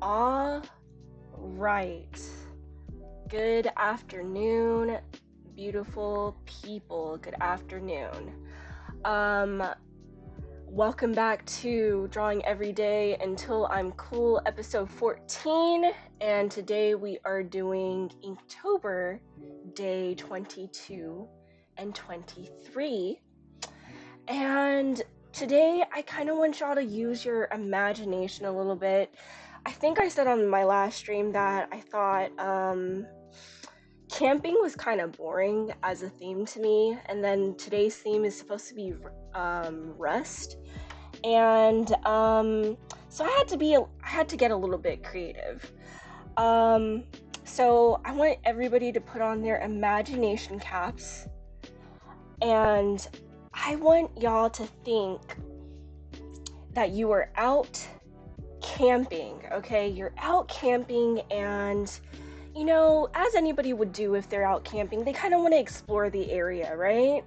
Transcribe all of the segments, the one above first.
All right. Good afternoon, beautiful people. Good afternoon. Um, Welcome back to Drawing Every Day Until I'm Cool, episode 14. And today we are doing Inktober, day 22 and 23. And today I kind of want y'all to use your imagination a little bit. I think I said on my last stream that I thought camping was kind of boring as a theme to me, and then today's theme is supposed to be rest, and so I had to get a little bit creative. So I want everybody to put on their imagination caps, and I want y'all to think that you are out camping, okay? You're out camping, and as anybody would do if they're out camping, they kind of want to explore the area, right?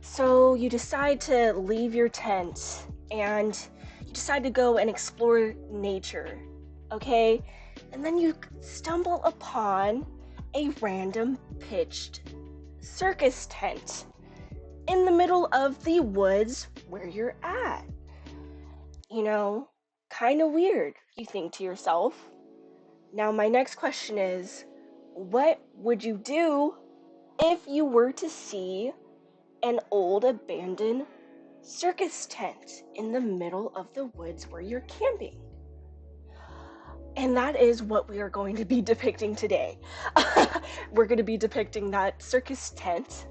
So you decide to leave your tent and you decide to go and explore nature, okay? And then you stumble upon a random pitched circus tent in the middle of the woods where you're at. Kind of weird, you think to yourself. Now, my next question is, what would you do if you were to see an old abandoned circus tent in the middle of the woods where you're camping? And that is what we are going to be depicting today. We're going to be depicting that circus tent.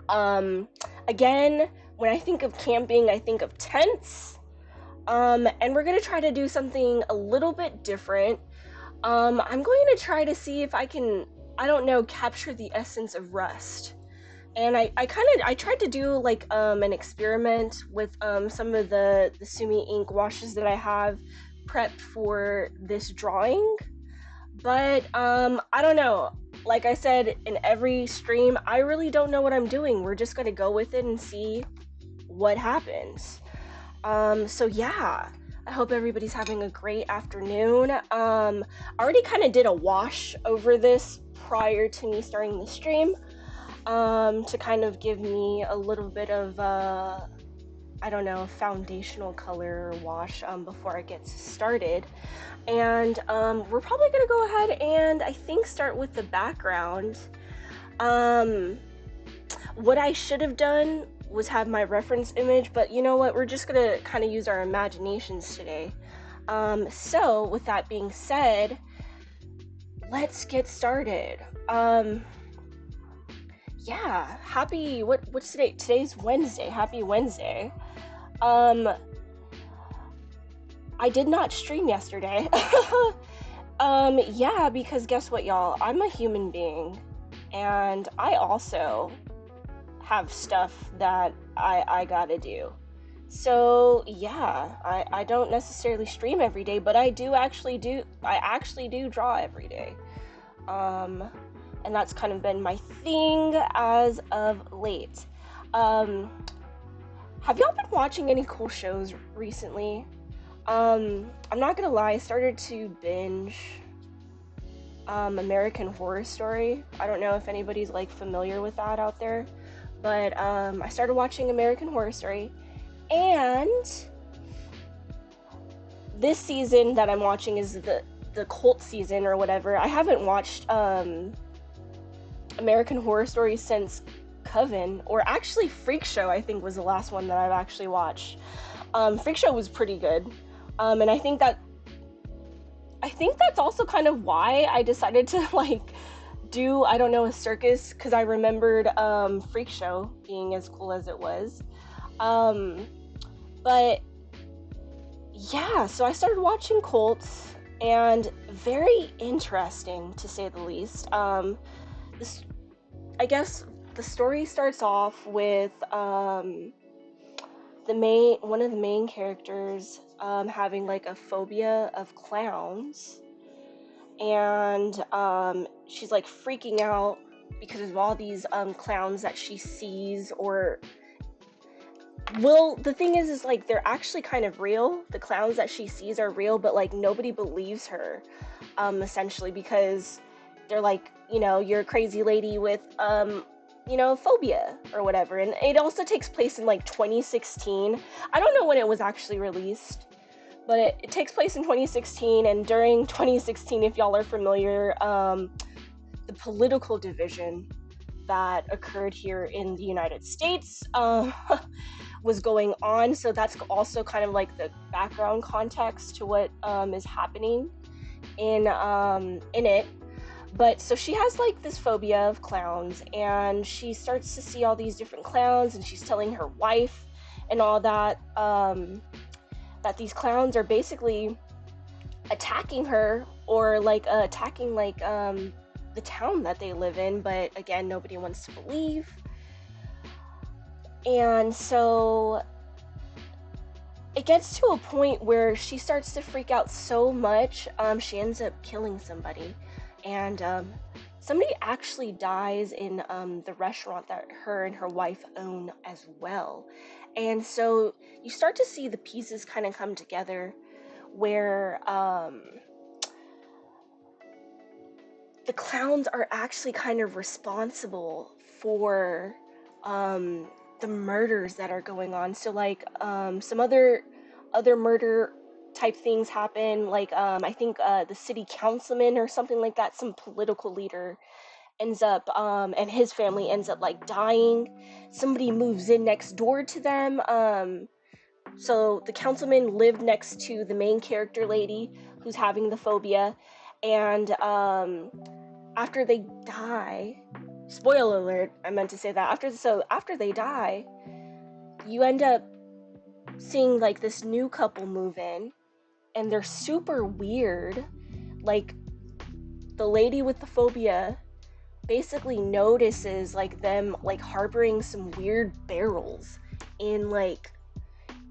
Again, when I think of camping, I think of tents. And we're going to try to do something a little bit different. I'm going to try to see if I can, capture the essence of rust. And I tried to do like an experiment with some of the Sumi ink washes that I have prepped for this drawing. But I don't know. Like I said in every stream, I really don't know what I'm doing. We're just going to go with it and see what happens. So yeah, I hope everybody's having a great afternoon. I already kind of did a wash over this prior to me starting the stream, to kind of give me a little bit of, foundational color wash, before I get started. And, we're probably gonna go ahead and I think start with the background. What I should have done was have my reference image, but you know what, we're just gonna kind of use our imaginations today. So with that being said, let's get started. Yeah, what's today? Today's Wednesday. Happy Wednesday. I did not stream yesterday. Yeah, because guess what, y'all? I'm a human being, and I also have stuff that I gotta do. So yeah, I don't necessarily stream every day, but I actually do draw every day. And that's kind of been my thing as of late. Have y'all been watching any cool shows recently? I'm not gonna lie, I started to binge American Horror Story. I don't know if anybody's like familiar with that out there, but I started watching American Horror Story, and this season that I'm watching is the cult season or whatever. I haven't watched American Horror Story since Coven, or actually Freak Show, I think was the last one that I've actually watched. Freak Show was pretty good. And I think that's also kind of why I decided to like do, a circus, because I remembered Freak Show being as cool as it was. But yeah, so I started watching cults, and very interesting to say the least. I guess the story starts off with one of the main characters having like a phobia of clowns, and she's like freaking out because of all these clowns that she sees, or Well, the thing is like they're actually kind of real. The clowns that she sees are real, but like nobody believes her, essentially because they're like, you're a crazy lady with phobia or whatever. And it also takes place in like 2016. I don't know when it was actually released, but it takes place in 2016. And during 2016, if y'all are familiar, the political division that occurred here in the United States was going on. So that's also kind of like the background context to what is happening in it. But so she has like this phobia of clowns, and she starts to see all these different clowns, and she's telling her wife and all that that these clowns are basically attacking her, or like attacking like the town that they live in. But again, nobody wants to believe. And so it gets to a point where she starts to freak out so much, she ends up killing somebody. And somebody actually dies in the restaurant that her and her wife own as well. And so you start to see the pieces kind of come together where the clowns are actually kind of responsible for the murders that are going on. So like some other murder type things happen, like I think the city councilman or something like that, some political leader ends up and his family ends up like dying. Somebody moves in next door to them. So the councilman lived next to the main character lady who's having the phobia, and after they die, spoiler alert, I meant to say that, after they die, you end up seeing like this new couple move in, and they're super weird. Like the lady with the phobia basically notices like them like harboring some weird barrels in like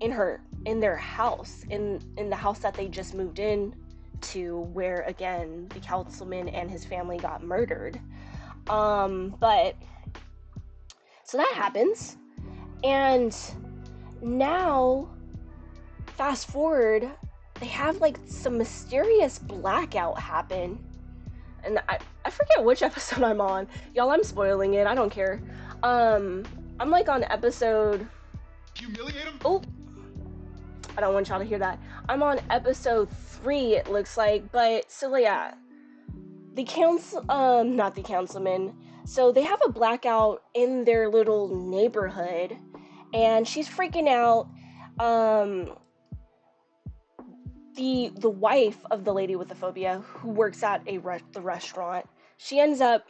in their house, in the house that they just moved in to, where again the councilman and his family got murdered. But so that happens, and now fast forward, they have like some mysterious blackout happen, and I forget which episode I'm on. Y'all, I'm spoiling it, I don't care. I'm like on episode, humiliate him. Oh, I don't want y'all to hear that. I'm on episode 3, it looks like. But so yeah, not the councilman. So they have a blackout in their little neighborhood, and she's freaking out. The wife of the lady with the phobia, who works at the restaurant, she ends up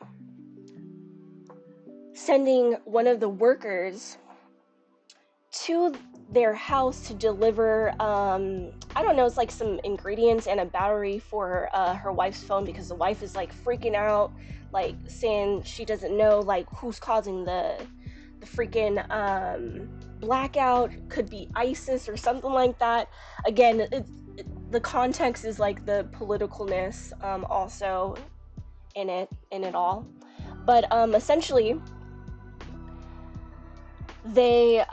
sending one of the workers to their house to deliver I don't know, it's like some ingredients and a battery for her wife's phone, because the wife is like freaking out, like saying she doesn't know like who's causing the freaking blackout. Could be ISIS or something like that. Again, the context is like the politicalness also in it all. But essentially they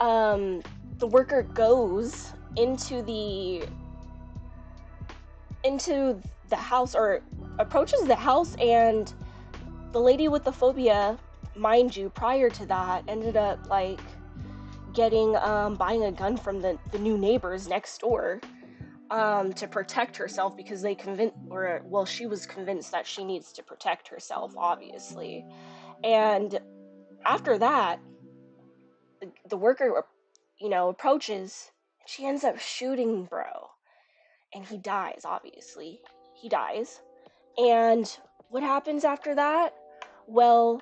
the worker goes into the house, or approaches the house, and the lady with the phobia, mind you, prior to that, ended up like getting buying a gun from the new neighbors next door to protect herself, because she was convinced that she needs to protect herself, obviously. And after that, the worker approaches, and she ends up shooting bro, and he dies. Obviously he dies. And what happens after that? Well,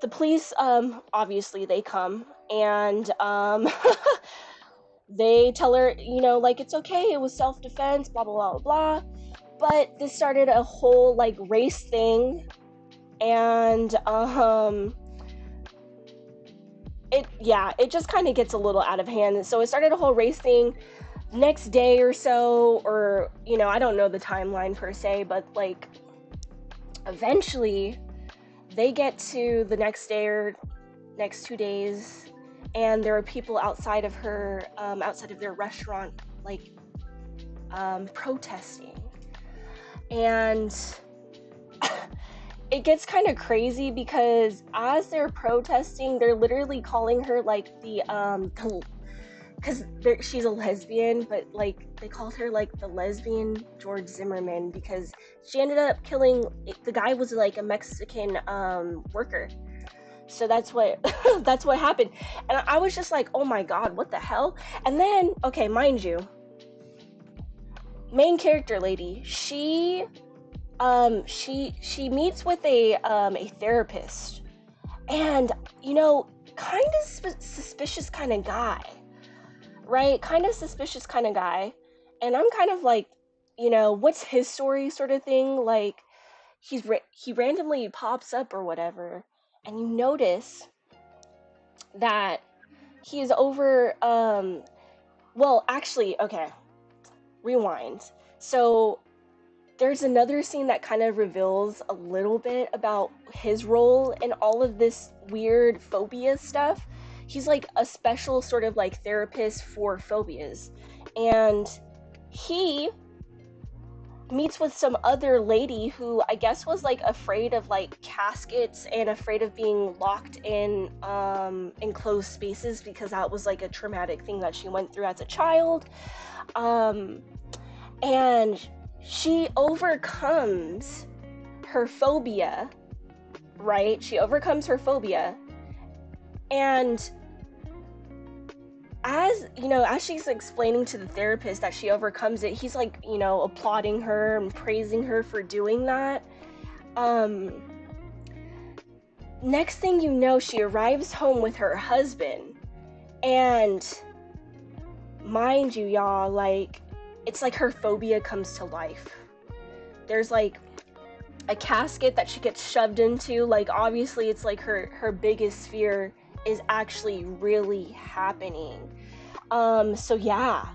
the police obviously they come, and they tell her, like, it's okay, it was self-defense, blah blah blah blah. But this started a whole like race thing, and it just kind of gets a little out of hand. So it started a whole race thing. Next day or so, or I don't know the timeline per se, but like eventually they get to the next day or next 2 days, and there were people outside of her, outside of their restaurant, like protesting. And it gets kind of crazy because as they're protesting, they're literally calling her like because she's a lesbian, but like they called her like the lesbian George Zimmerman because she ended up killing, the guy was like a Mexican worker. So that's what that's what happened. And I was just like, oh my god, what the hell? And then, okay, mind you, main character lady, she meets with a therapist, and kind of suspicious kind of guy, right? Kind of suspicious kind of guy. And I'm kind of like, what's his story sort of thing? Like he randomly pops up or whatever, and you notice that he is over well, actually, okay, rewind. So there's another scene that kind of reveals a little bit about his role in all of this weird phobia stuff. He's like a special sort of like therapist for phobias. And he meets with some other lady who I guess was like afraid of like caskets and afraid of being locked in enclosed spaces because that was like a traumatic thing that she went through as a child. And she overcomes her phobia, right? She overcomes her phobia. And as she's explaining to the therapist that she overcomes it, he's like, applauding her and praising her for doing that. Next thing you know, she arrives home with her husband. And mind you, y'all, like, it's like her phobia comes to life. There's like a casket that she gets shoved into. Like, obviously it's like her biggest fear is actually really happening. So yeah,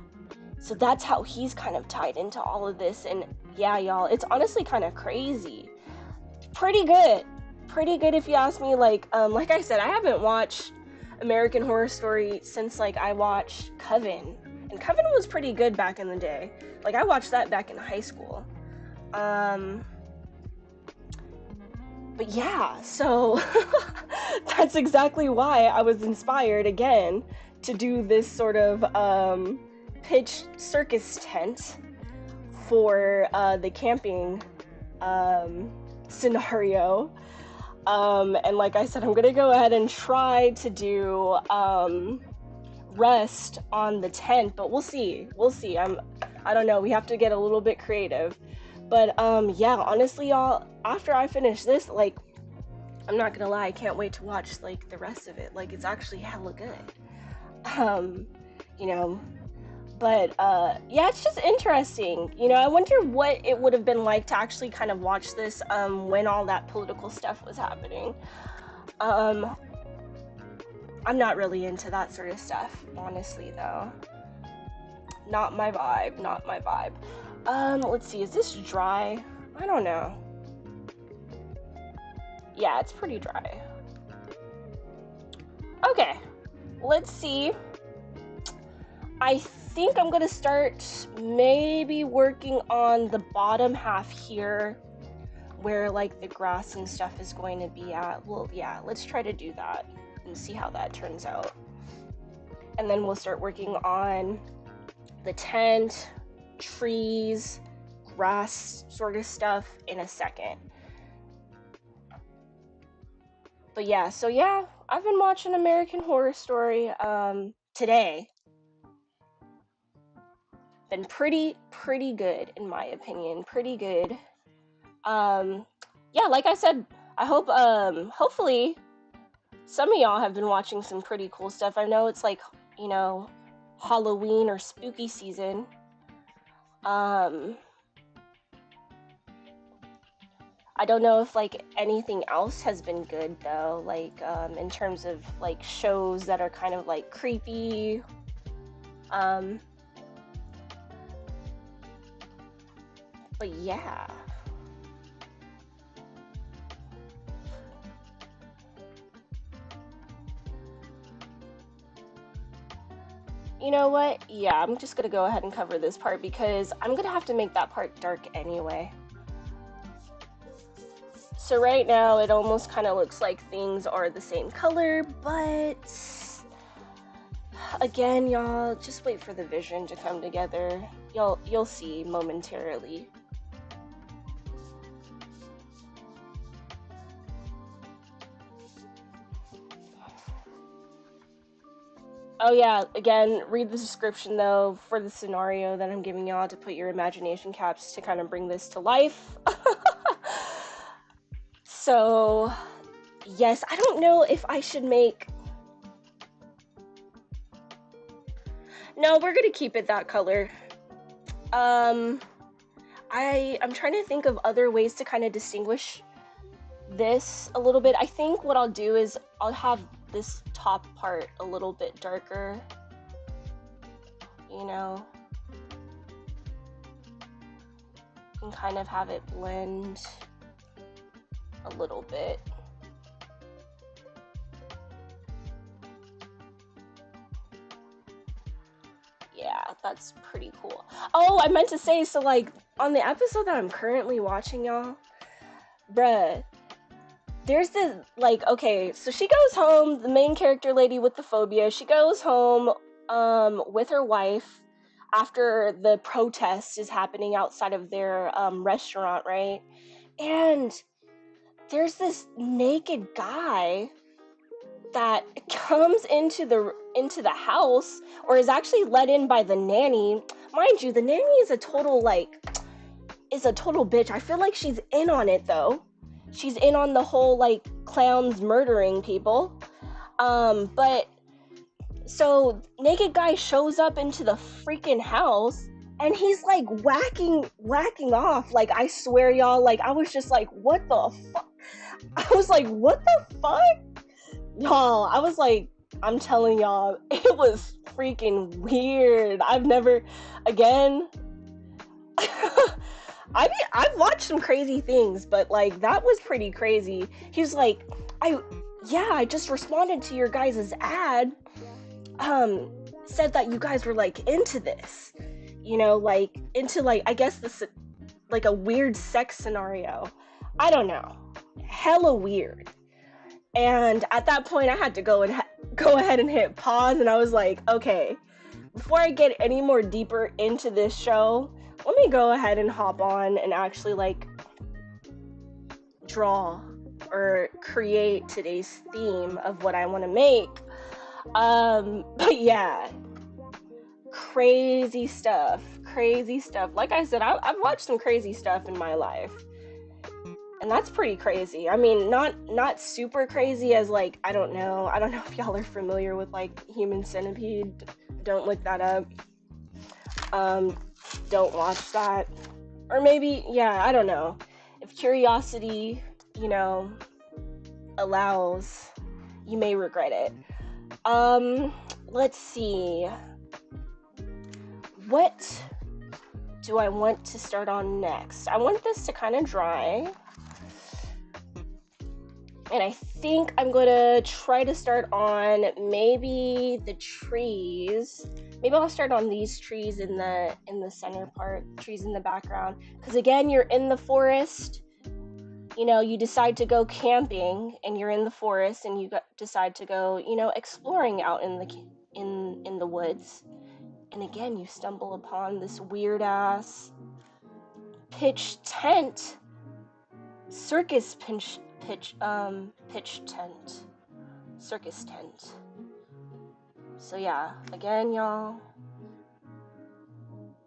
so that's how he's kind of tied into all of this. And yeah, y'all, it's honestly kind of crazy. Pretty good if you ask me. Like I said, I haven't watched American Horror Story since like I watched Coven, and Coven was pretty good back in the day. Like, I watched that back in high school. But yeah, so that's exactly why I was inspired again to do this sort of pitch circus tent for the camping scenario. And like I said, I'm gonna go ahead and try to do rest on the tent, but we'll see. I don't know, we have to get a little bit creative. But yeah, honestly, y'all, after I finish this, like, I'm not gonna lie, I can't wait to watch like the rest of it. Like, it's actually hella good. But yeah, it's just interesting. I wonder what it would have been like to actually kind of watch this when all that political stuff was happening. I'm not really into that sort of stuff, honestly, though. Not my vibe. Let's see, is this dry? I don't know. Yeah, it's pretty dry. Okay, let's see. I think I'm gonna start maybe working on the bottom half here, where like the grass and stuff is going to be at. Well, yeah, let's try to do that and see how that turns out. And then we'll start working on the tent, trees, grass sort of stuff in a second. But yeah, so yeah, I've been watching American Horror Story today. Been pretty good in my opinion. Pretty good. Yeah, like I said, I hope hopefully some of y'all have been watching some pretty cool stuff. I know it's like, Halloween or spooky season. I don't know if like anything else has been good though, like in terms of like shows that are kind of like creepy. But yeah. You know what? Yeah, I'm just gonna go ahead and cover this part because I'm gonna have to make that part dark anyway. So right now it almost kind of looks like things are the same color, but again, y'all, just wait for the vision to come together. You'll see momentarily. Oh yeah, again, read the description though for the scenario that I'm giving y'all to put your imagination caps to kind of bring this to life. So, yes, I don't know if I should make... No, we're gonna keep it that color. I'm trying to think of other ways to kind of distinguish this a little bit. I think what I'll do is I'll have this top part a little bit darker, you know, and kind of have it blend a little bit. Yeah, that's pretty cool. Oh, I meant to say, so like on the episode that I'm currently watching, y'all, bruh, there's this, like, okay, so she goes home, the main character lady with the phobia, she goes home with her wife after the protest is happening outside of their restaurant, right? And there's this naked guy that comes into the house, or is actually let in by the nanny. Mind you, the nanny is a total bitch. I feel like she's in on it though. She's in on the whole like clowns murdering people. But so naked guy shows up into the freaking house and he's like whacking off. Like, I swear, y'all, like I was just like, what the fuck? I was like, what the fuck? Y'all, I was like, I'm telling y'all, it was freaking weird. I've never, again, I mean, I've watched some crazy things, but like that was pretty crazy. He's like, I just responded to your guys' ad. Said that you guys were like into this, you know, like into like, I guess this like a weird sex scenario. I don't know, hella weird. And at that point, I had to go ahead and hit pause, and I was like, okay, before I get any more deeper into this show, let me go ahead and hop on and actually like draw or create today's theme of what I want to make. But yeah, crazy stuff. Like I said, I've watched some crazy stuff in my life, and that's pretty crazy. I mean, not super crazy as like, I don't know if y'all are familiar with like Human Centipede. Don't look that up. Don't watch that. Or maybe, yeah, I don't know. If curiosity, you know, allows, you may regret it. Let's see. What do I want to start on next? I want this to kind of dry. And I think I'm going to try to start on maybe the trees. Maybe I'll start on these trees in the center part, trees in the background. Because again, you're in the forest. You know, you decide to go camping, and you're in the forest, and you decide to go, you know, exploring out in the woods. And again, you stumble upon this weird ass pitch tent, circus pitch tent, circus tent. So yeah, again, y'all,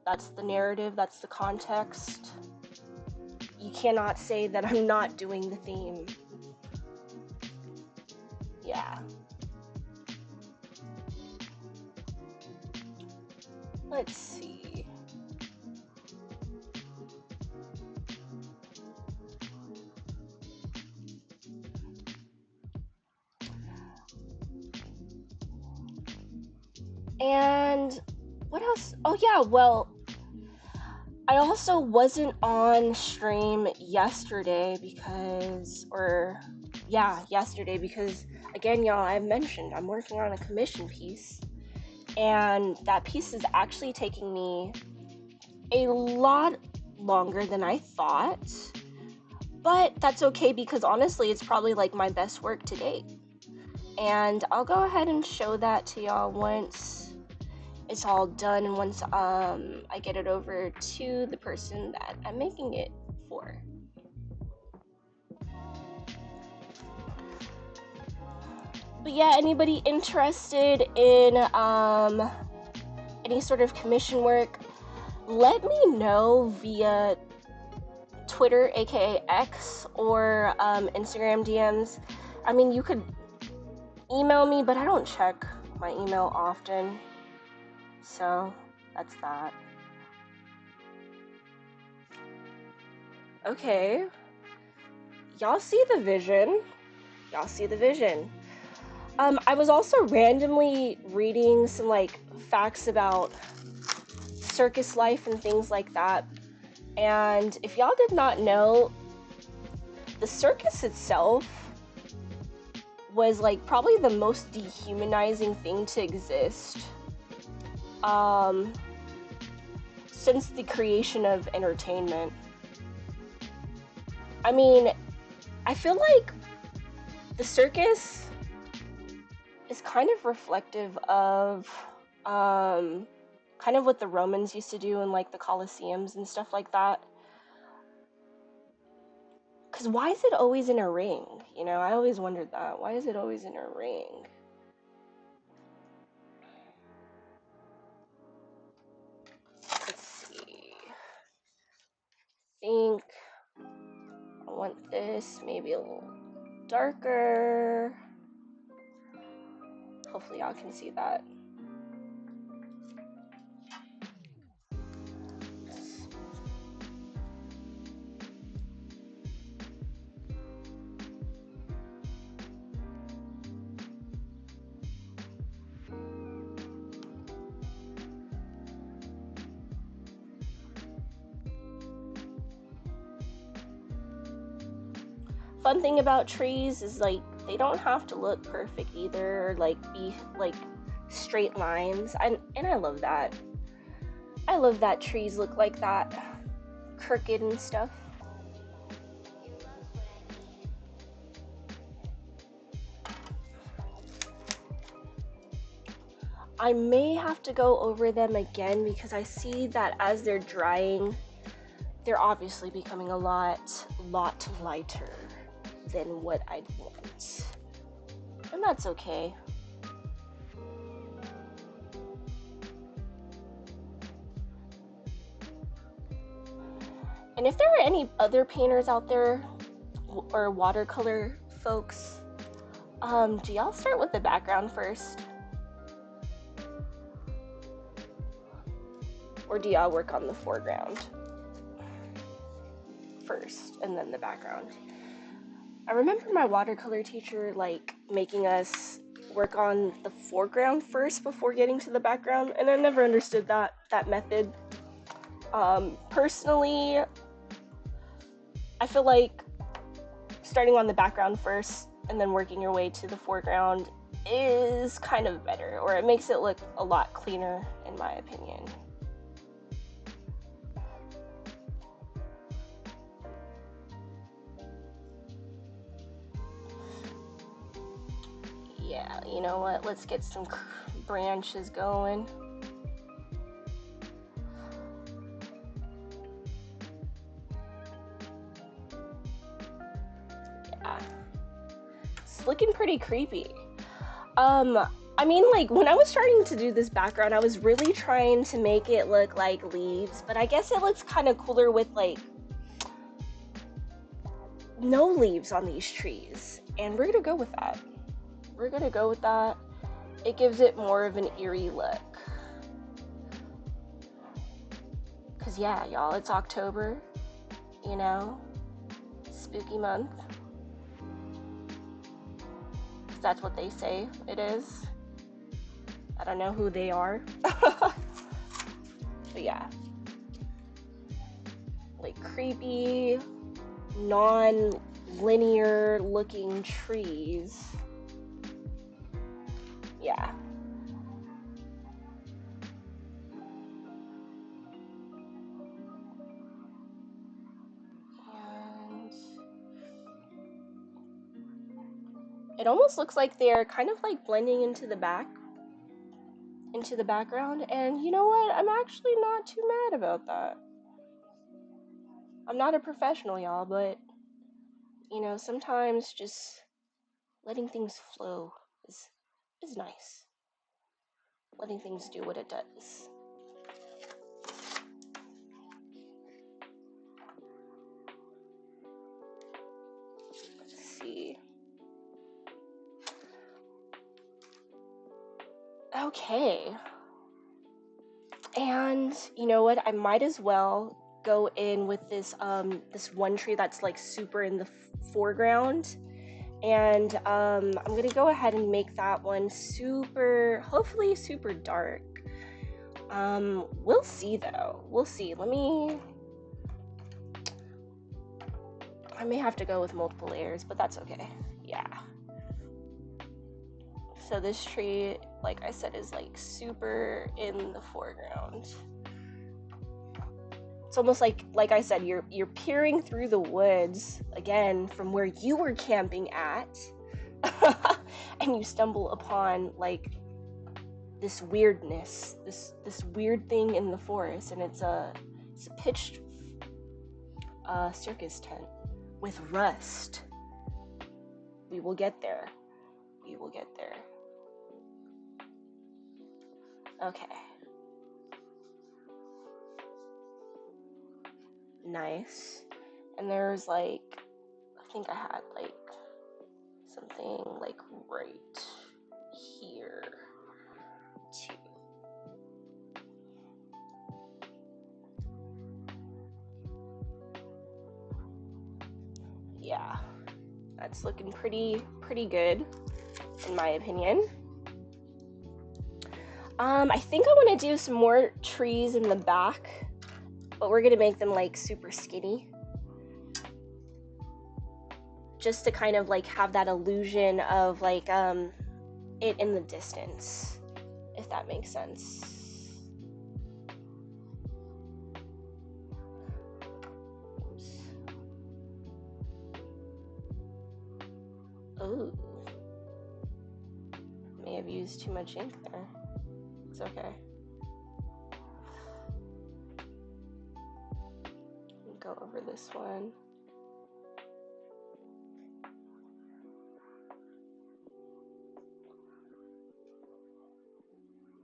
that's the narrative, that's the context. You cannot say that I'm not doing the theme. Yeah. Let's see. And what else? Oh yeah, well, I also wasn't on stream yesterday because again, y'all, I've mentioned I'm working on a commission piece. And that piece is actually taking me a lot longer than I thought. But that's okay, because honestly, it's probably like my best work to date. And I'll go ahead and show that to y'all once it's all done, and once I get it over to the person that I'm making it for. But yeah, anybody interested in any sort of commission work, let me know via Twitter, aka X, or Instagram DMs. I mean, you could email me, but I don't check my email often, so that's that. Okay, y'all see the vision. Y'all see the vision. I was also randomly reading some like facts about circus life and things like that. And if y'all did not know, the circus itself was like probably the most dehumanizing thing to exist since the creation of entertainment. I mean, I feel like the circus is kind of reflective of kind of what the Romans used to do in like the Colosseums and stuff like that. Because why is it always in a ring? You know, I always wondered that. Why is it always in a ring? Let's see. I think I want this maybe a little darker. Hopefully y'all can see that. Fun thing about trees is like they don't have to look perfect either, or like be like straight lines. And I love that. I love that trees look like that, crooked and stuff. I may have to go over them again because I see that as they're drying, they're obviously becoming a lot lighter than what I'd want. And that's okay. And if there are any other painters out there, or watercolor folks, do y'all start with the background first? Or do y'all work on the foreground first and then the background? I remember my watercolor teacher like making us work on the foreground first before getting to the background, and I never understood that method. Personally, I feel like starting on the background first and then working your way to the foreground is kind of better, or it makes it look a lot cleaner in my opinion. Yeah, you know what? Let's get some branches going. Yeah. It's looking pretty creepy. I mean, like, when I was starting to do this background, I was really trying to make it look like leaves, but I guess it looks kind of cooler with, like, no leaves on these trees. And we're gonna go with that. We're gonna go with that. It gives it more of an eerie look. Cause yeah, y'all, it's October, you know, spooky month. That's what they say it is. I don't know who they are. But yeah. Like creepy, non-linear looking trees. Yeah. It almost looks like they're kind of like blending into the background, and you know what? I'm actually not too mad about that. I'm not a professional, y'all, but you know, sometimes just letting things flow is nice. Letting things do what it does. Let's see. Okay. And you know what? I might as well go in with this one tree that's like super in the foreground. And I'm gonna go ahead and make that one hopefully super dark. We'll see though. We'll see. I may have to go with multiple layers, but that's okay. Yeah. So this tree, like I said, is like super in the foreground. It's almost like I said, you're peering through the woods again from where you were camping at, and you stumble upon like this weirdness, this weird thing in the forest, and it's a pitched circus tent with rust. We will get there. We will get there. Okay. Nice. And there's like, I think I had like something like right here too. Yeah, that's looking pretty good in my opinion. I think I want to do some more trees in the back, but we're gonna make them like super skinny, just to kind of like have that illusion of like it in the distance, if that makes sense. Ooh, may have used too much ink there. It's okay. Go over this one.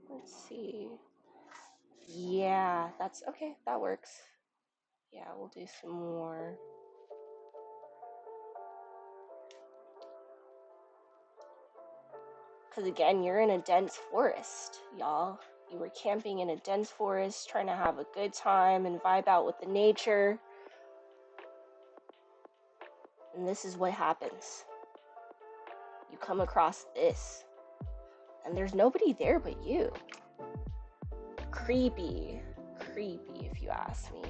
Let's see. Yeah, that's okay. That works. Yeah, we'll do some more. Because again, you're in a dense forest, y'all. You were camping in a dense forest, trying to have a good time and vibe out with the nature. And this is what happens. You come across this, and there's nobody there but you. Creepy, if you ask me.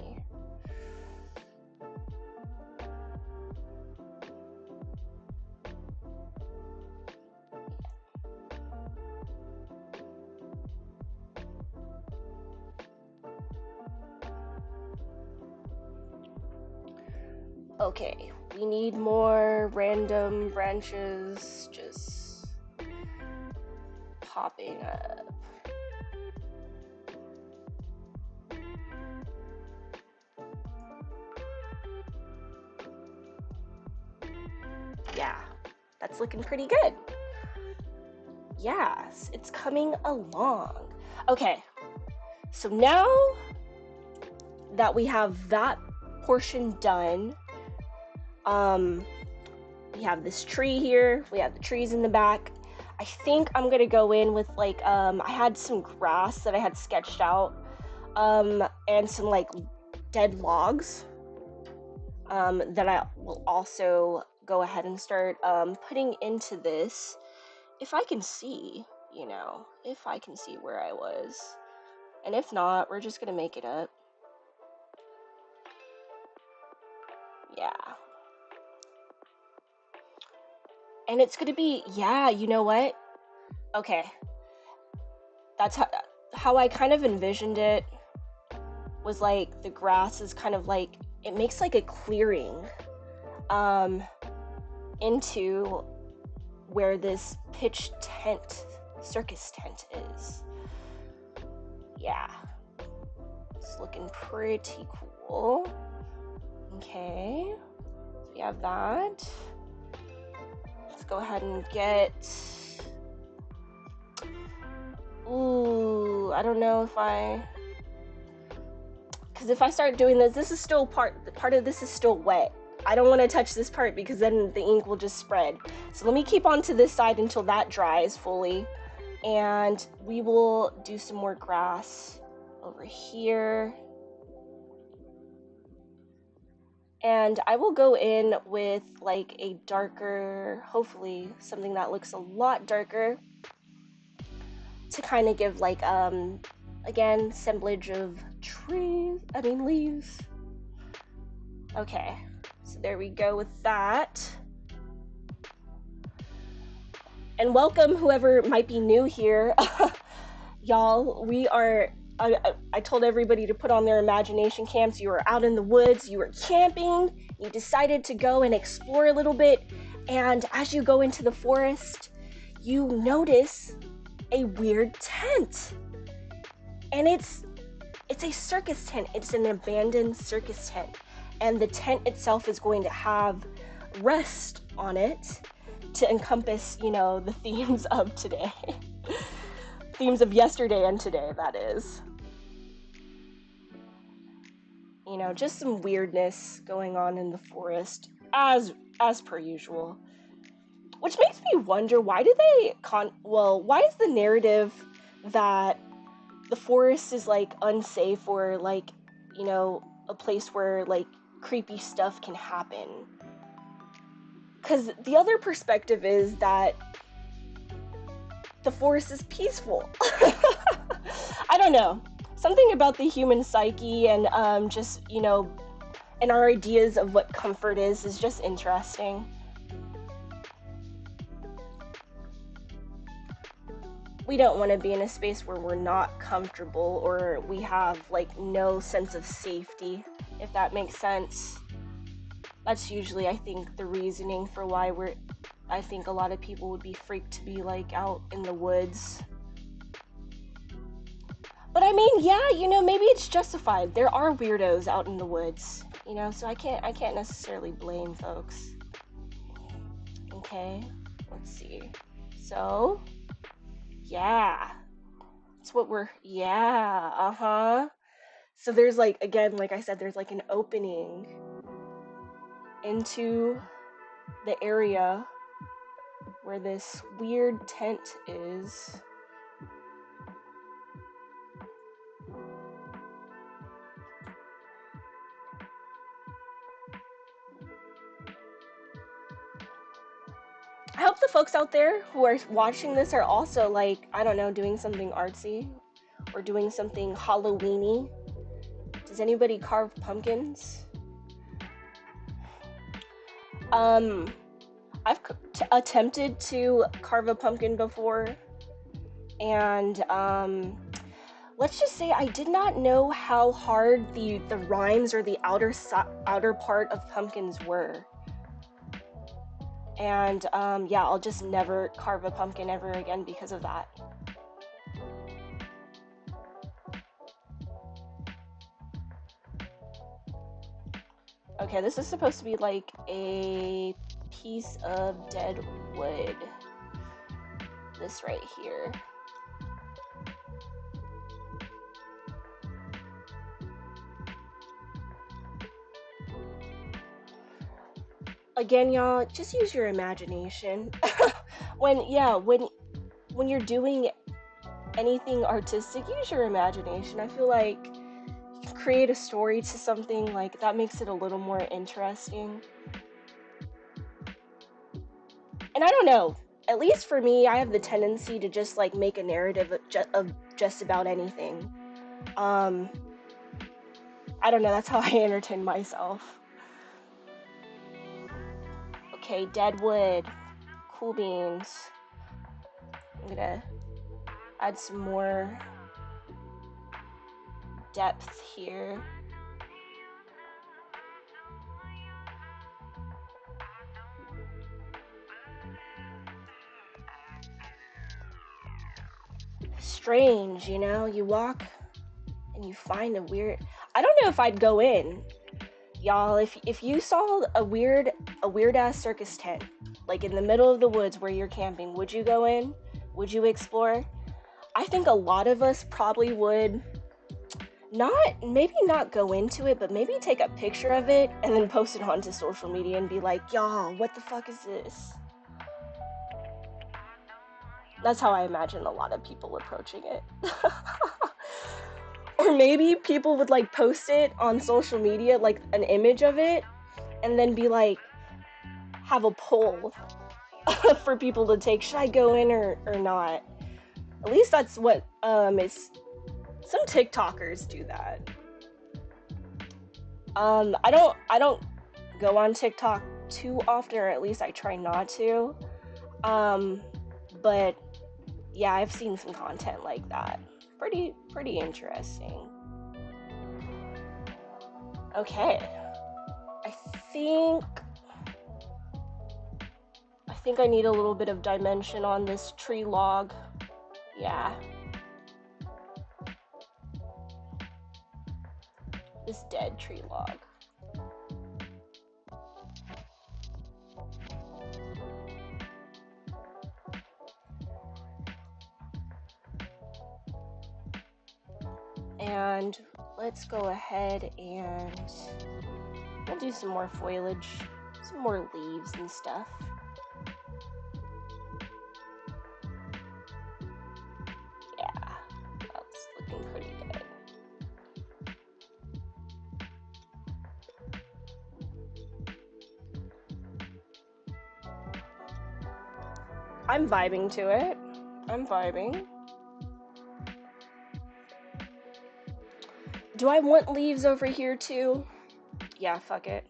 Okay, we need more random branches just popping up. Yeah, that's looking pretty good. Yes, it's coming along. Okay, so now that we have that portion done, we have this tree here, we have the trees in the back. I think I'm gonna go in with like, I had some grass that I had sketched out, and some like dead logs, that I will also go ahead and start putting into this, if I can see, you know, if I can see where I was. And if not, we're just gonna make it up. Yeah. And it's gonna be, yeah, you know what? Okay. That's how I kind of envisioned it, was like the grass is kind of like, it makes like a clearing into where this pitch tent, circus tent is. Yeah, it's looking pretty cool. Okay, so we have that. Let's go ahead and get, ooh, I don't know if because if I start doing this is still part of this is still wet. I don't want to touch this part because then the ink will just spread. So let me keep on to this side until that dries fully. And we will do some more grass over here. And I will go in with like a darker, hopefully something that looks a lot darker, to kind of give like, again, assemblage of leaves. Okay, so there we go with that. And welcome whoever might be new here. Y'all, we are, I told everybody to put on their imagination cams. You were out in the woods, you were camping, you decided to go and explore a little bit, and as you go into the forest, you notice a weird tent. And it's a circus tent. It's an abandoned circus tent. And the tent itself is going to have rest on it to encompass, you know, the themes of today. Themes of yesterday and today, that is. You know, just some weirdness going on in the forest, as per usual. Which makes me wonder, why do they why is the narrative that the forest is like unsafe, or like, you know, a place where like creepy stuff can happen? Because the other perspective is that the forest is peaceful. I don't know. Something about the human psyche and just, you know, and our ideas of what comfort is just interesting. We don't want to be in a space where we're not comfortable, or we have like no sense of safety, if that makes sense. That's usually, I think, the reasoning for why I think a lot of people would be freaked to be like out in the woods. But I mean, yeah, you know, maybe it's justified. There are weirdos out in the woods, you know, so I can't necessarily blame folks. Okay, let's see. So, yeah, that's what So there's like, again, like I said, there's like an opening into the area where this weird tent is. I hope the folks out there who are watching this are also like, I don't know, doing something artsy or doing something Halloween-y. Does anybody carve pumpkins? I've attempted to carve a pumpkin before, and let's just say I did not know how hard the rimes or the outer part of pumpkins were. And yeah, I'll just never carve a pumpkin ever again because of that. Okay, this is supposed to be like a piece of dead wood. This right here. Again, y'all, just use your imagination. when you're doing anything artistic, use your imagination. I feel like you can create a story to something, like that makes it a little more interesting. And I don't know, at least for me, I have the tendency to just like make a narrative of just about anything. I don't know, that's how I entertain myself. Okay, dead wood, cool beans. I'm gonna add some more depth here. strange, you know? You walk and you find a weird, I don't know if I'd go in. Y'all, if you saw a weird ass circus tent, like in the middle of the woods where you're camping, would you go in? Would you explore? I think a lot of us probably would maybe not go into it, but maybe take a picture of it and then post it onto social media and be like, y'all, what the fuck is this? That's how I imagine a lot of people approaching it. Or maybe people would like post it on social media, like an image of it, and then be like, have a poll for people to take. Should I go in or not? At least that's what is. Some TikTokers do that. I don't go on TikTok too often, or at least I try not to. But yeah, I've seen some content like that. Pretty interesting. Okay. I think I need a little bit of dimension on this tree log. Yeah. This dead tree log. And let's go ahead and we'll do some more foliage, some more leaves and stuff. Yeah, that's looking pretty good. I'm vibing to it. I'm vibing. Do I want leaves over here too? Yeah, fuck it.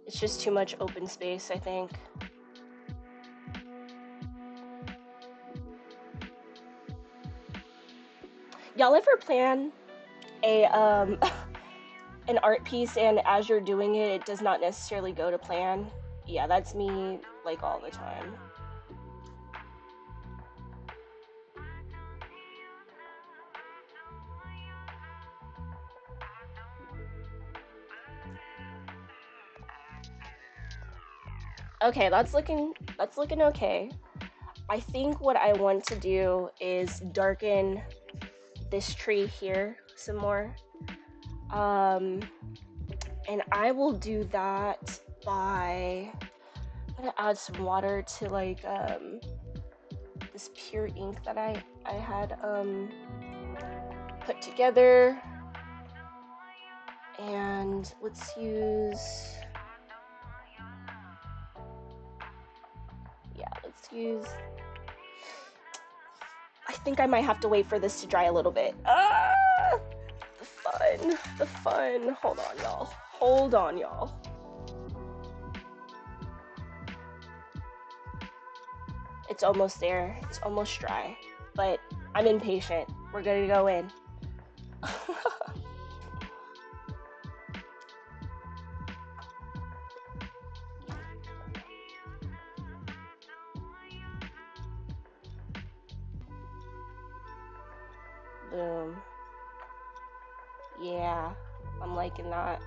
It's just too much open space, I think. Y'all ever plan a an art piece and as you're doing it, it does not necessarily go to plan? Yeah, that's me like all the time. Okay, that's looking okay. I think what I want to do is darken this tree here some more. And I will do that by, I'm gonna add some water to like this pure ink that I had put together. And let's use, I think I might have to wait for this to dry a little bit. The fun. Hold on, y'all. It's almost there. It's almost dry, but I'm impatient. We're gonna go in. Boom. Yeah, I'm liking that.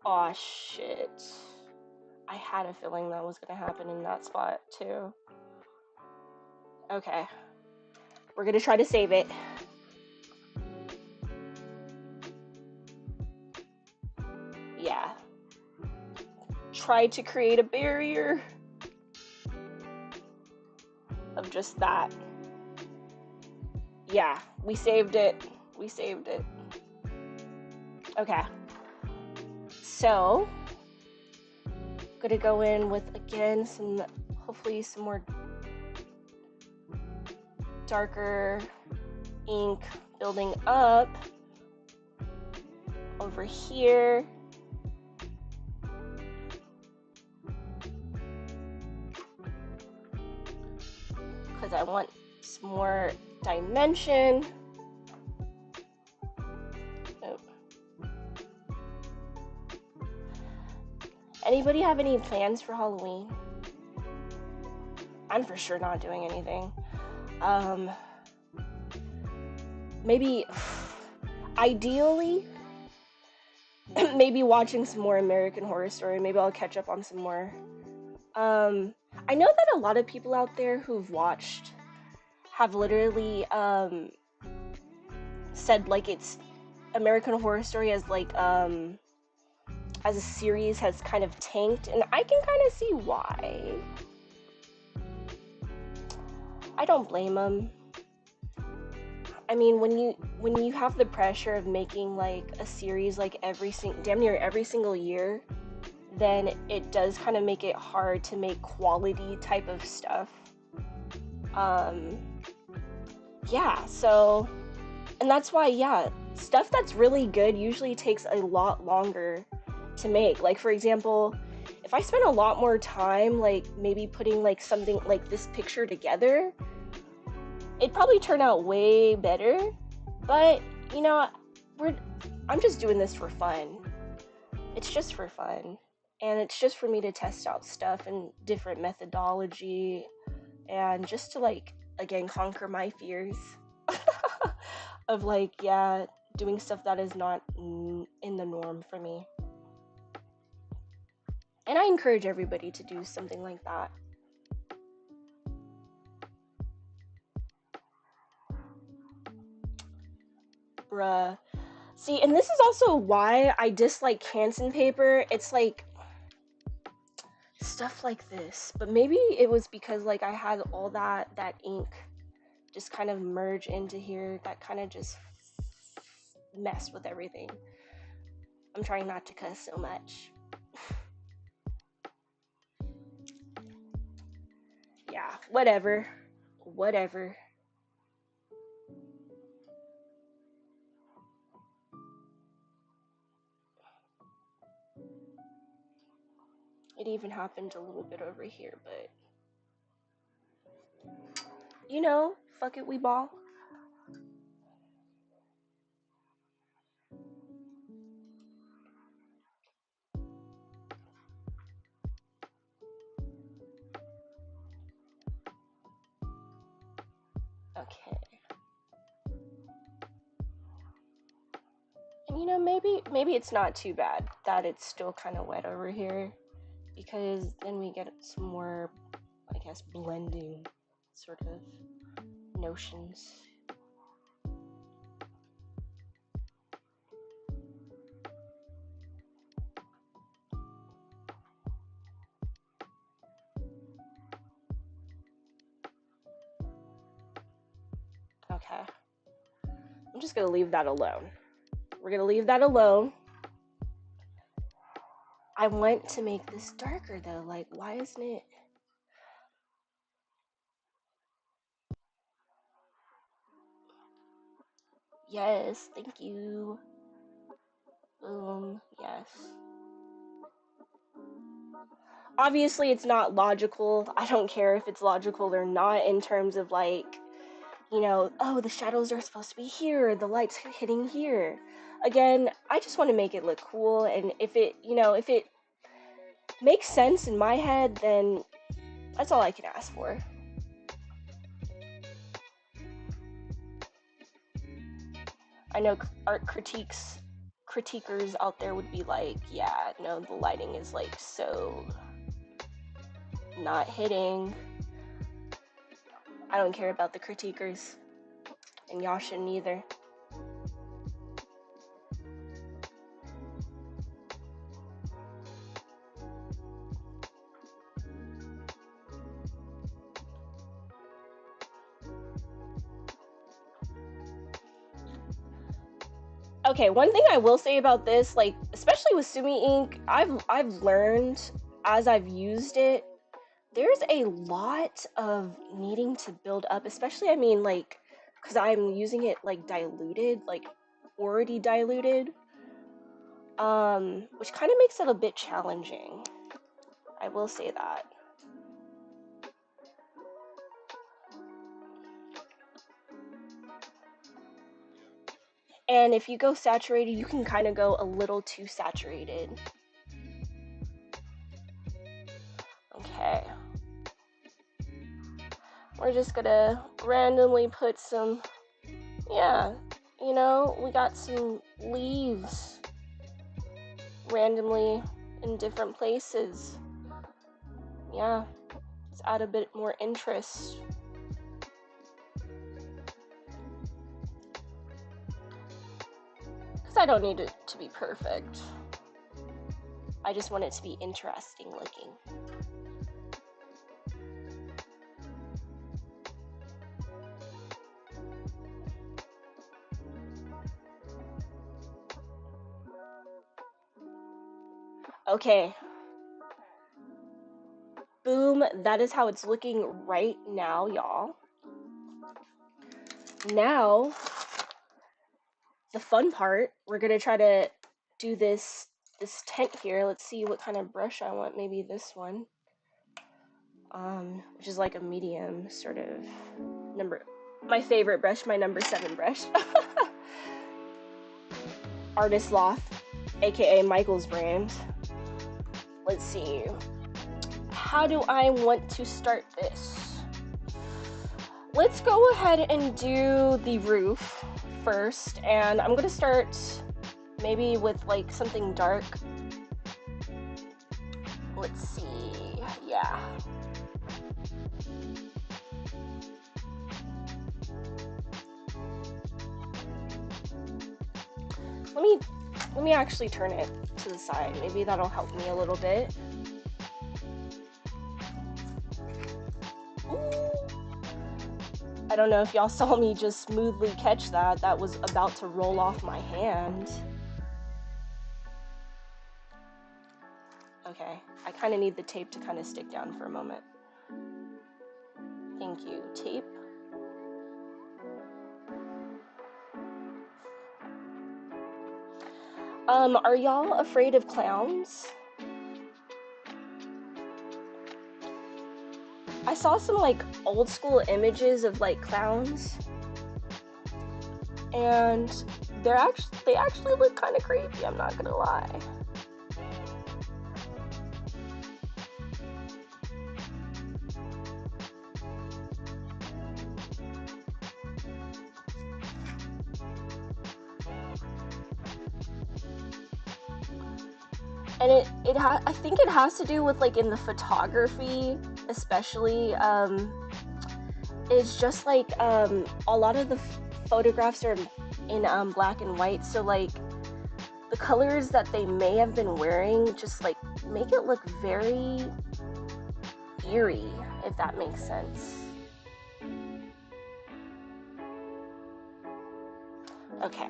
Aw, shit. I had a feeling that was gonna happen in that spot, too. Okay. We're gonna try to save it. Yeah. Try to create a barrier of just that. Yeah, we saved it. Okay. So, gonna go in with, again, hopefully some more darker ink building up over here. because I want some more dimension. Oh. Anybody have any plans for Halloween? I'm for sure not doing anything. Maybe, ideally, maybe watching some more American Horror Story. Maybe I'll catch up on some more. I know that a lot of people out there who've watched have literally said like it's American Horror Story as like as a series has kind of tanked, and I can kind of see why. I don't blame them. I mean, when you have the pressure of making like a series like damn near every single year, then it does kind of make it hard to make quality type of stuff. Yeah, so, and that's why, yeah, stuff that's really good usually takes a lot longer to make. Like, for example, if I spent a lot more time, like, maybe putting, like, something like this picture together, it'd probably turn out way better. But, you know, I'm just doing this for fun. It's just for fun. And it's just for me to test out stuff and different methodology and just to, like, again, conquer my fears of, like, yeah, doing stuff that is not in the norm for me. And I encourage everybody to do something like that. Bruh. See, and this is also why I dislike Canson paper. It's like stuff like this. But maybe it was because like I had all that ink just kind of merge into here that kind of just messed with everything. I'm trying not to cuss so much. Yeah, whatever. Whatever. It even happened a little bit over here, but you know, fuck it, we ball. Okay. And you know, maybe it's not too bad that it's still kind of wet over here, because then we get some more, I guess, blending sort of notions. Okay. I'm just gonna leave that alone. We're gonna leave that alone. I want to make this darker though. Like, why isn't it? Yes, thank you. Boom. Yes. Obviously, it's not logical. I don't care if it's logical or not in terms of like, you know, oh, the shadows are supposed to be here, the light's hitting here. Again, I just want to make it look cool, and if it, you know, if it makes sense in my head, then that's all I can ask for. I know art critiquers out there would be like, yeah, no, the lighting is like so not hitting. I don't care about the critiquers, and y'all shouldn't either. Okay, one thing I will say about this, like especially with Sumi ink, I've learned as I've used it, there's a lot of needing to build up, especially I mean like because I'm using it like diluted, like already diluted, which kind of makes it a bit challenging. I will say that. And if you go saturated, you can kind of go a little too saturated. Okay. We're just gonna randomly put some, yeah, you know, we got some leaves randomly in different places. Yeah, let's add a bit more interest. Because I don't need it to be perfect. I just want it to be interesting looking. Okay. Boom, that is how it's looking right now, y'all. Now, the fun part, we're gonna try to do this tent here. Let's see what kind of brush I want. Maybe this one, which is like a medium sort of number. My favorite brush, my number 7 brush. Artist Loft, aka Michael's brand. Let's see. How do I want to start this? Let's go ahead and do the roof first, and I'm gonna start maybe with like something dark. Let's see, yeah. Let me actually turn it to the side. Maybe that'll help me a little bit. I don't know if y'all saw me just smoothly catch that. That was about to roll off my hand. Okay, I kind of need the tape to kind of stick down for a moment. Thank you, tape. Are y'all afraid of clowns? I saw some like old school images of like clowns, and they actually look kind of creepy, I'm not gonna lie. And I think it has to do with like in the photography, especially. It's just like a lot of the photographs are in black and white, so like the colors that they may have been wearing just like make it look very eerie, if that makes sense. Okay.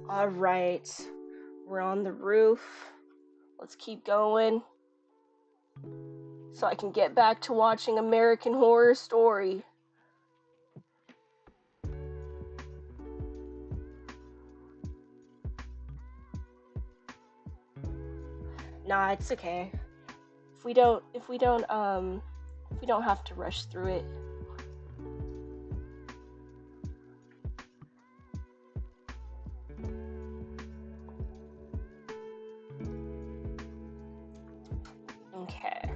All right, we're on the roof. Let's keep going so I can get back to watching American Horror Story. Nah, it's okay. If we don't have to rush through it. Okay.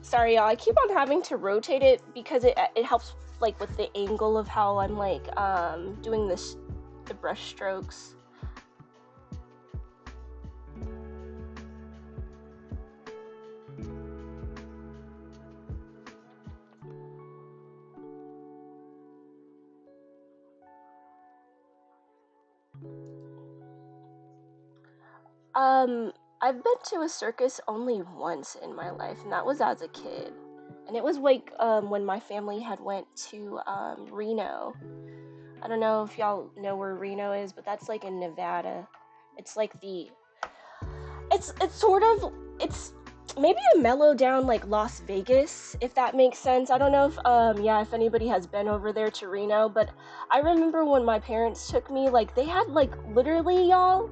Sorry, y'all. I keep on having to rotate it because it helps like with the angle of how I'm like doing the brush strokes. I've been to a circus only once in my life, and that was as a kid. And it was like when my family had went to Reno. I don't know if y'all know where Reno is, but that's like in Nevada. It's like it's maybe a mellow down like Las Vegas, if that makes sense. I don't know if yeah, if anybody has been over there to Reno, but I remember when my parents took me, like they had like literally, y'all,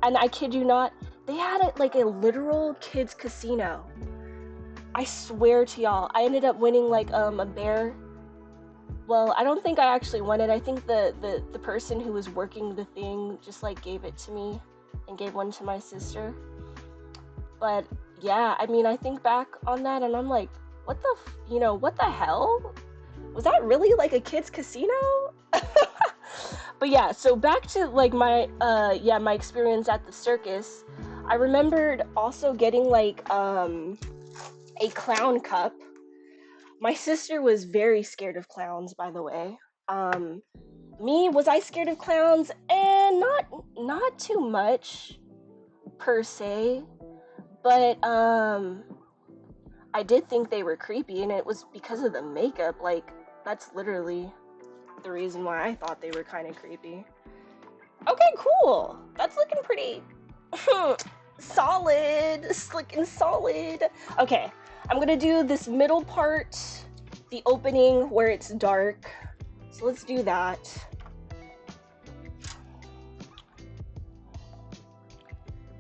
and I kid you not, they had it like a literal kids casino. I swear to y'all, I ended up winning like a bear. Well, I don't think I actually won it. I think the person who was working the thing just like gave it to me and gave one to my sister. But yeah, I mean, I think back on that and I'm like, what the, what the hell? Was that really like a kid's casino? But yeah, so back to like my experience at the circus. I remembered also getting like a clown cup. My sister was very scared of clowns, by the way. Um, was I scared of clowns? And not too much per se, but I did think they were creepy, and it was because of the makeup. Like that's literally the reason why I thought they were kind of creepy. Okay, cool. That's looking pretty solid. It's looking solid. Okay, I'm gonna do this middle part, the opening where it's dark. So let's do that.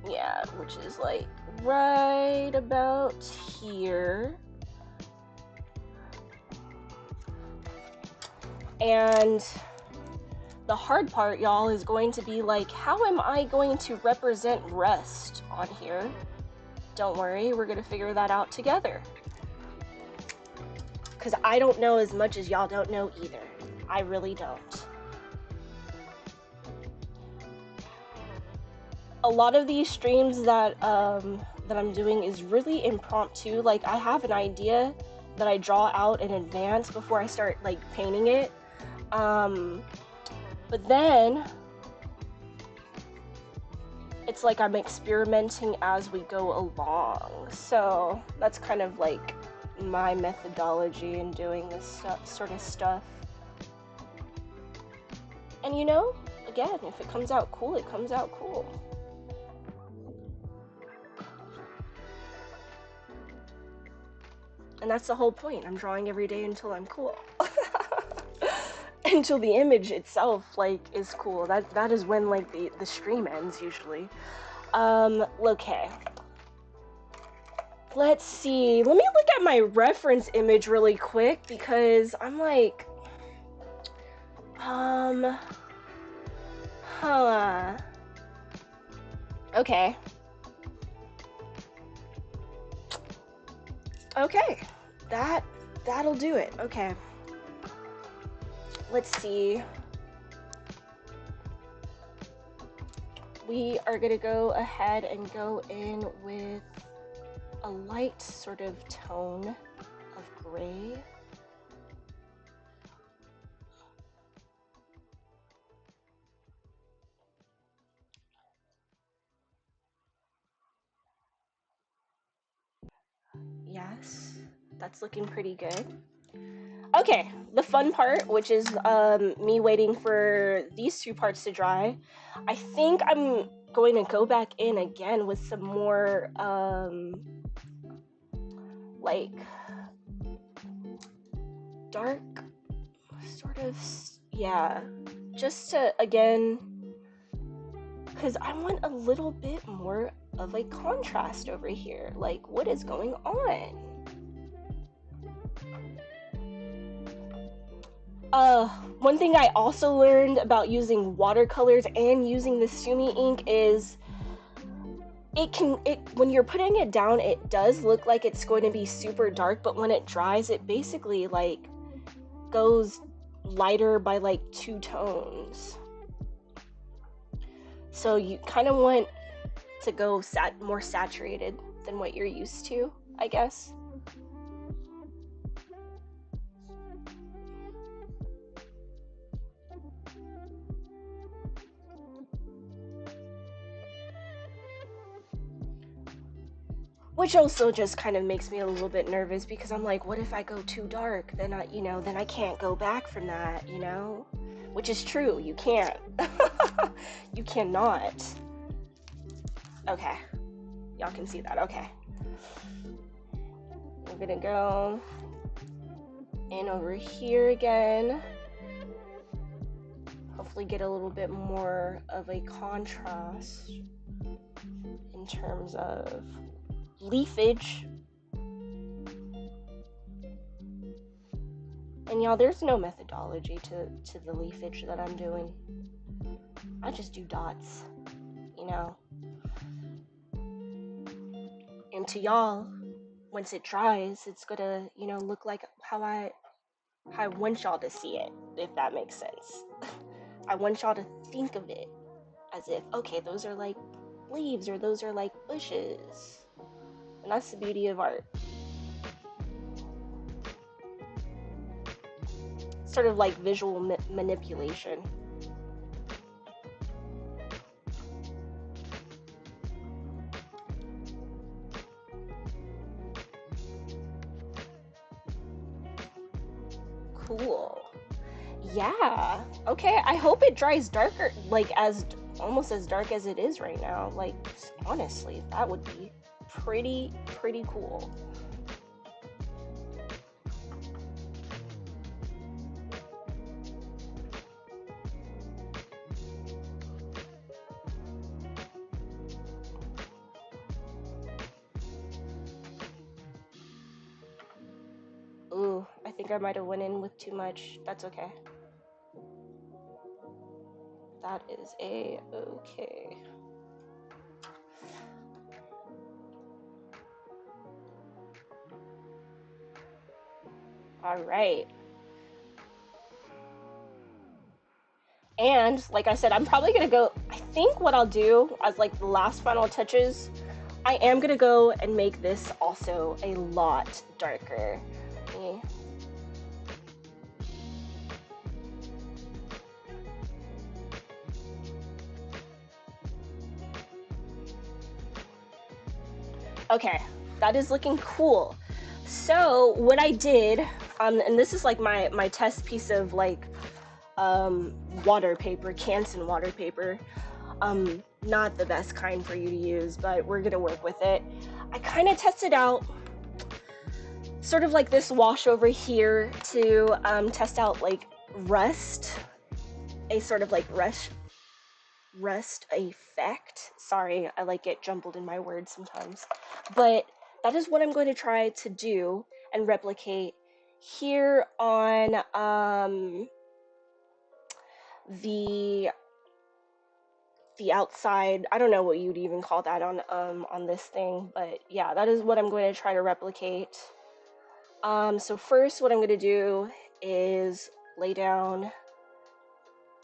Yeah, which is like right about here. And the hard part, y'all, is going to be like, how am I going to represent rest on here? Don't worry, we're gonna figure that out together. Because I don't know as much as y'all don't know either. I really don't. A lot of these streams that I'm doing is really impromptu. Like I have an idea that I draw out in advance before I start like painting it. But then it's like I'm experimenting as we go along. So that's kind of like my methodology in doing this sort of stuff. And again, if it comes out cool, it comes out cool. And that's the whole point. I'm drawing every day until I'm cool. Until the image itself like is cool. That is when like the stream ends usually. Okay. Let's see. Let me look at my reference image really quick because I'm like okay. Okay. That'll do it. Okay. Let's see. We are gonna go ahead and go in with a light sort of tone of gray. Yes, that's looking pretty good. Okay, the fun part, which is me waiting for these two parts to dry. I think I'm going to go back in again with some more like dark sort of, yeah, just to again, because I want a little bit more of a contrast over here. Like, what is going on? One thing I also learned about using watercolors and using the Sumi ink is when you're putting it down, it does look like it's going to be super dark, but when it dries, it basically like goes lighter by like 2 tones. So you kind of want to go more saturated than what you're used to, I guess. Which also just kind of makes me a little bit nervous because I'm like, what if I go too dark? Then I can't go back from that, Which is true, you can't. You cannot. Okay. Y'all can see that, okay. We're gonna go in over here again. Hopefully get a little bit more of a contrast in terms of leafage. And y'all, there's no methodology to the leafage that I'm doing. I just do dots, you know. And to y'all, once it dries, it's gonna, you know, look like how I want y'all to see it, if that makes sense. I want y'all to think of it as if, okay, those are like leaves, or those are like bushes. And that's the beauty of art. Sort of like visual manipulation. Cool. Yeah. Okay, I hope it dries darker, like as almost as dark as it is right now. Like, honestly, that would be pretty cool. Ooh, I think I might have went in with too much. That's okay. That is a-okay. All right. And like I said, I'm probably gonna go, I think what I'll do as like the last final touches, I am gonna go and make this also a lot darker. Okay, that is looking cool. So what I did, and this is like my test piece of like water paper, Canson water paper. Not the best kind for you to use, but we're gonna work with it. I kind of tested out sort of like this wash over here to test out like rust, a sort of like rust effect. Sorry, I like get jumbled in my words sometimes. But that is what I'm going to try to do and replicate here on the outside. I don't know what you'd even call that on this thing, but yeah, that is what I'm going to try to replicate. So first what I'm going to do is lay down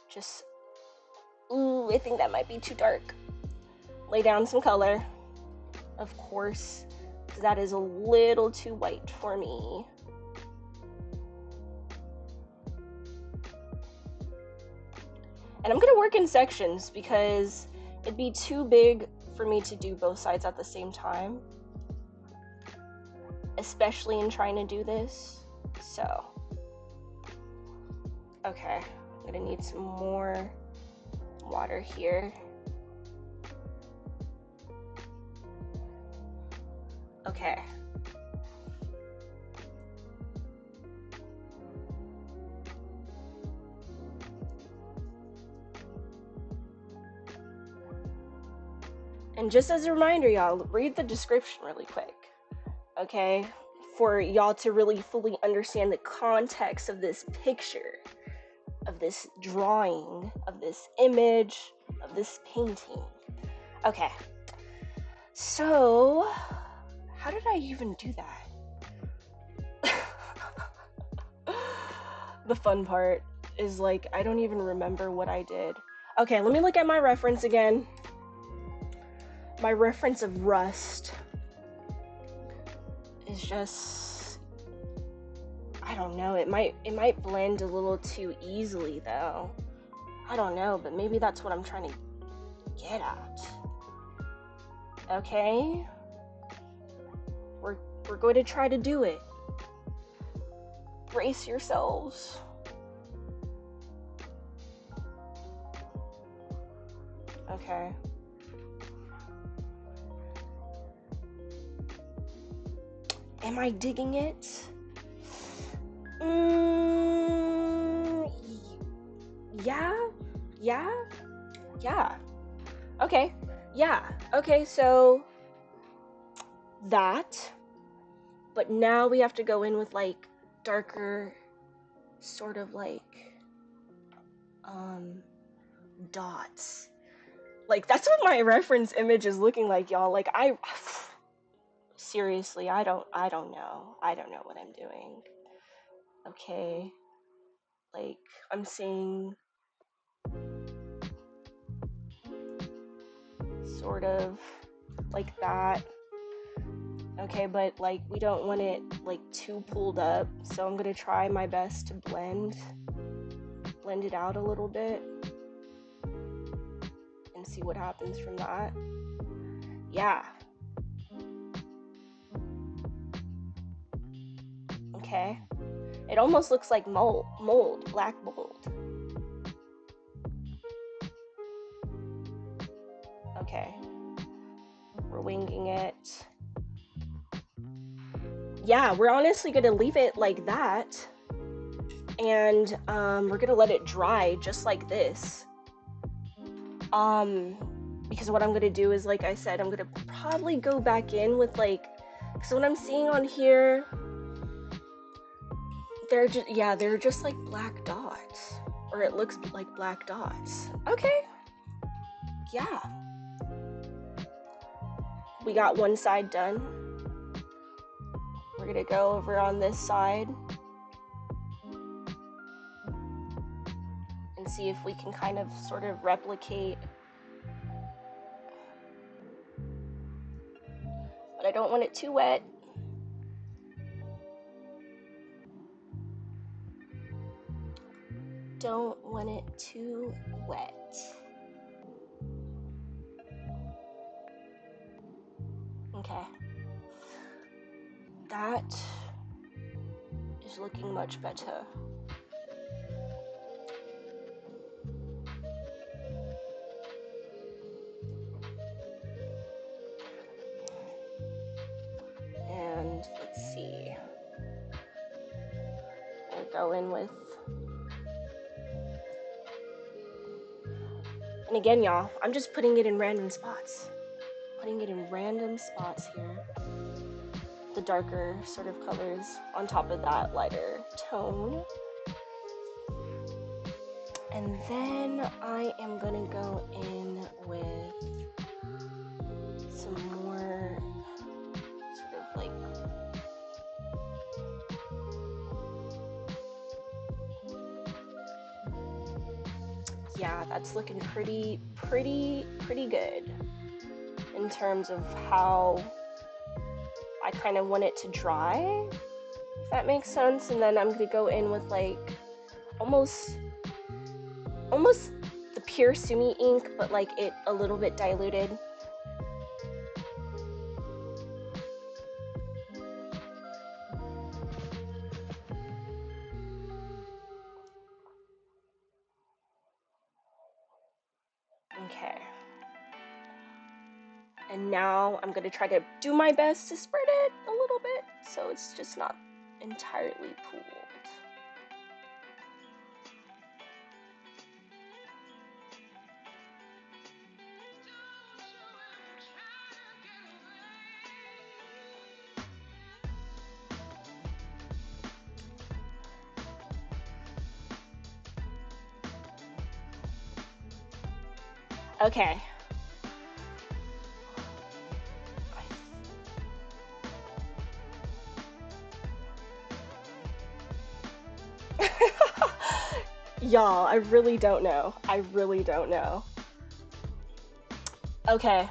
just, ooh, I think that might be too dark. Lay down some color, of course, because that is a little too white for me. And I'm gonna work in sections because it'd be too big for me to do both sides at the same time, especially in trying to do this. So, okay, I'm gonna need some more water here. Okay. And just as a reminder, y'all, read the description really quick, okay? For y'all to really fully understand the context of this picture, of this drawing, of this image, of this painting. Okay. So, how did I even do that? The fun part is like, I don't even remember what I did. Okay, let me look at my reference again. My reference of rust is just, I don't know, it might blend a little too easily though. I don't know, but maybe that's what I'm trying to get at. Okay? We're going to try to do it. Brace yourselves. Okay. Am I digging it? Yeah, yeah, yeah. Okay, yeah. Okay, so that, but now we have to go in with like darker, sort of like um dots. Like that's what my reference image is looking like, y'all. Like I seriously, I don't know. I don't know what I'm doing. Okay. Like I'm seeing sort of like that. Okay, but like we don't want it like too pulled up, so I'm gonna try my best to blend it out a little bit and see what happens from that. Yeah. Okay. It almost looks like mold, black mold. Okay. We're winging it. Yeah, we're honestly gonna leave it like that. And we're gonna let it dry just like this. Because what I'm gonna do is, like I said, I'm gonna probably go back in with like, so what I'm seeing on here, they're just like black dots, or it looks like black dots. Okay, yeah. We got one side done. We're gonna go over on this side and see if we can kind of sort of replicate, but I don't want it too wet. Don't want it too wet. Okay. That is looking much better. And let's see. We'll go in with, and again, y'all, I'm just putting it in random spots. Putting it in random spots here. The darker sort of colors on top of that lighter tone. And then I am gonna go in with some more sort of like, yeah, that's looking pretty good in terms of how I kind of want it to dry, if that makes sense. And then I'm gonna go in with like almost the pure sumi ink, but like it a little bit diluted. Okay. And now I'm gonna try to do my best to spread it a little bit so it's just not entirely pooled. Okay. Y'all, I really don't know. I really don't know. Okay.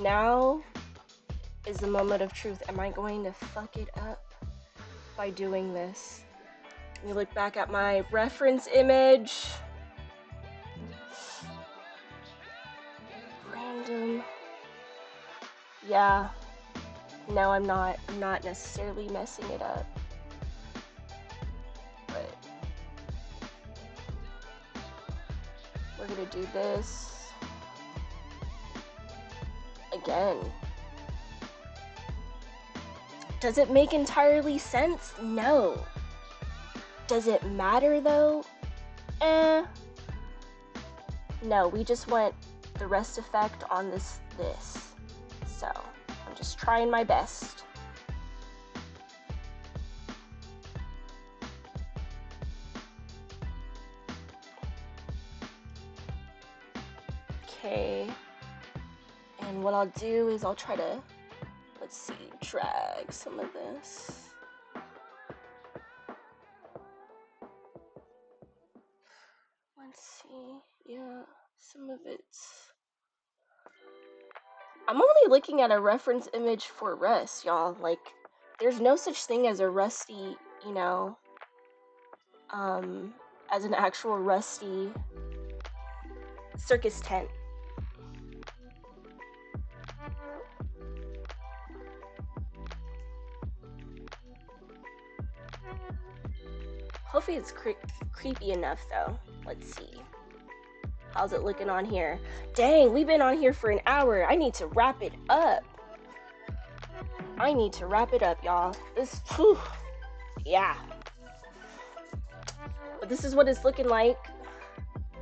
Now is the moment of truth. Am I going to fuck it up by doing this? Let me look back at my reference image. Random. Yeah. No, I'm not necessarily messing it up. But we're gonna do this again. Does it make entirely sense? No. Does it matter though? No, we just want the rest effect on this. So, I'm just trying my best. Okay. And what I'll do is I'll try to, let's see, drag some of this. Let's see, yeah, some of it's... I'm only looking at a reference image for Rust, y'all. Like, there's no such thing as a rusty, you know, as an actual rusty circus tent. Hopefully it's creepy enough, though. Let's see. How's it looking on here? Dang, we've been on here for an hour. I need to wrap it up. Y'all. Whew, yeah. But this is what it's looking like.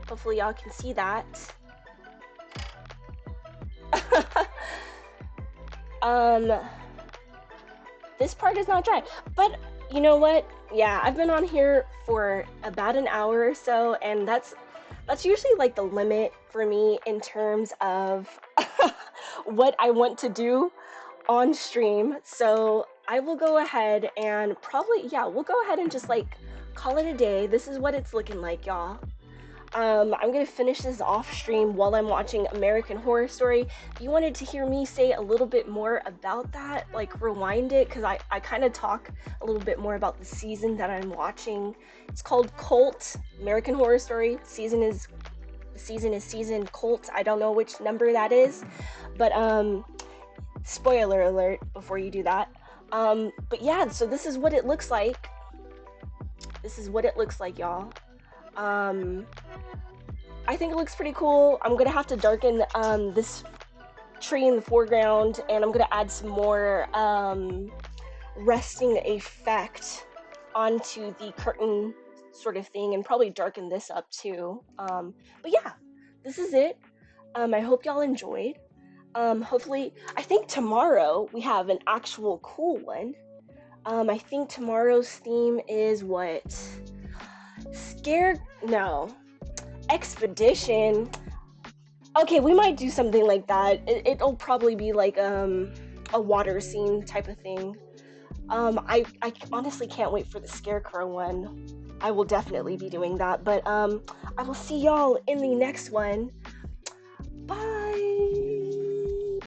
Hopefully y'all can see that. This part is not dry, but you know what? Yeah, I've been on here for about an hour or so, and that's usually like the limit for me in terms of what I want to do on stream. So I will go ahead and probably, yeah, we'll go ahead and just like call it a day. This is what it's looking like, y'all. I'm gonna finish this off stream while I'm watching American Horror Story. If you wanted to hear me say a little bit more about that, like rewind it, because I kind of talk a little bit more about the season that I'm watching. It's called Cult, American Horror Story. Season is Cult. I don't know which number that is, but spoiler alert before you do that. But yeah, so this is what it looks like. Y'all. I think it looks pretty cool. I'm gonna have to darken this tree in the foreground, and I'm gonna add some more resting effect onto the curtain sort of thing, and probably darken this up too. But yeah, this is it. I hope y'all enjoyed. Hopefully, I think tomorrow we have an actual cool one. I think tomorrow's theme is what? Expedition. Okay, we might do something like that. It'll probably be like a water scene type of thing. I honestly can't wait for the scarecrow one. I will definitely be doing that, but I will see y'all in the next one. Bye.